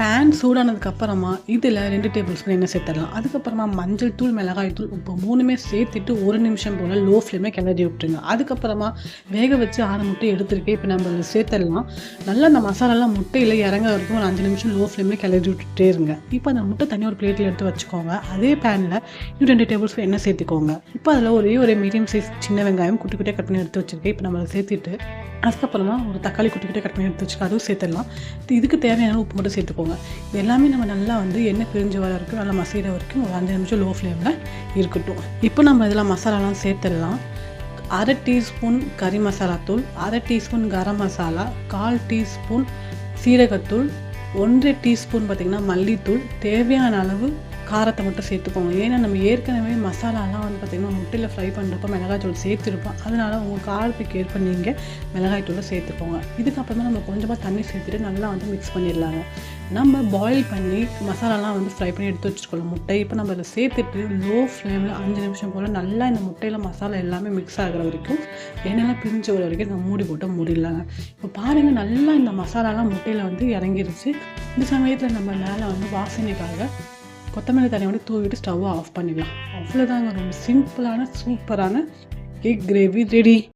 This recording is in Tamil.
பேன் சூடானதுக்கப்புறமா இதில் 2 டேபிள் ஸ்பூன் எண்ணெய் சேர்த்துடலாம். அதுக்கப்புறமா மஞ்சள் தூள், மிளகாய் தூள், உப்பு 3மே சேர்த்துட்டு 1 நிமிஷம் போல் லோ ஃப்ளேமில் கிளறி விட்டுருங்க. அதுக்கப்புறமா வேக வச்சு 6 முட்டை எடுத்துருக்கேன். இப்போ நம்ம அதில் சேர்த்துடலாம். நல்லா அந்த மசாலாலாம் முட்டையில் இறங்க வரைக்கும் ஒரு 5 நிமிஷம் லோ ஃப்ளேமில் கிளறி விட்டுட்டே இருங்க. இப்போ அந்த முட்டை தனியாக ஒரு பிளேட்டில் எடுத்து வச்சுக்கோங்க. அதே பேனில் இன்னும் 2 டேபிள் ஸ்பூன் எண்ணெய் சேர்த்துக்கோங்க. இப்போ அதில் ஒரே மீடியம் சைஸ் சின்ன வெங்காயம் குட்டி குட்டியாக கட் பண்ணி எடுத்து வச்சுருக்கேன். இப்போ நம்ம அதை சேர்த்துட்டு அதுக்கப்புறமா ஒரு தக்காளி குட்டி குட்டியாக கட் பண்ணி எடுத்து வச்சுக்க அதுவும் சேர்த்துடலாம். இதுக்கு தேவையான உப்பு மட்டும் சேர்த்துக்கோங்க. இது எல்லாமே நம்ம நல்லா எண்ணெய் பிரிஞ்சு வர வரைக்கும் நல்லா மசிகிற வரைக்கும் ஒரு 5 நிமிஷம் லோ ஃப்ளேமில் இருக்கட்டும். இப்போ நம்ம இதில் மசாலாலாம் சேர்த்துடலாம். 1/2 டீஸ்பூன் கறி மசாலா தூள், 1/2 டீஸ்பூன் கரம் மசாலா, 1/4 டீஸ்பூன் சீரகத்தூள், 1 டீஸ்பூன் பார்த்திங்கன்னா மல்லித்தூள், தேவையான அளவு காரத்தை மட்டும் சேர்த்துக்கோங்க. ஏன்னா நம்ம ஏற்கனவே மசாலாலாம் பார்த்திங்கன்னா முட்டையில் ஃப்ரை பண்ணுறப்போ மிளகாய் தூள் சேர்த்துருப்போம். அதனால் உங்கள் காரத்துக்கு ஏற்ப நீங்கள் மிளகாய் தூளை சேர்த்துக்கோங்க. இதுக்கப்புறமா நம்ம கொஞ்சமாக தண்ணி சேர்த்துட்டு நல்லா மிக்ஸ் பண்ணிடலாங்க. நம்ம பாயில் பண்ணி மசாலாலாம் ஃப்ரை பண்ணி எடுத்து வச்சுருக்கோம் முட்டை. இப்போ நம்ம அதை சேர்த்துட்டு லோ ஃப்ளேமில் 5 நிமிஷம் போல் நல்லா இந்த முட்டையில் மசாலா எல்லாமே மிக்ஸ் ஆகிற வரைக்கும் எண்ணெய்லாம் பிரிஞ்சு வர வரைக்கும் நம்ம மூடி போட்டு மூடிடலாங்க. இப்போ பாருங்கள் நல்லா இந்த மசாலாலாம் முட்டையில் இறங்கிருச்சு. இந்த சமயத்தில் நம்ம மேலே வாசனைக்காக கொத்தமல்லி தனியாக தூவிட்டு ஸ்டவ்வை ஆஃப் பண்ணிடலாம். அவ்வளோதாங்க, ரொம்ப சிம்பிளான சூப்பரான எக் கிரேவி ரெடி.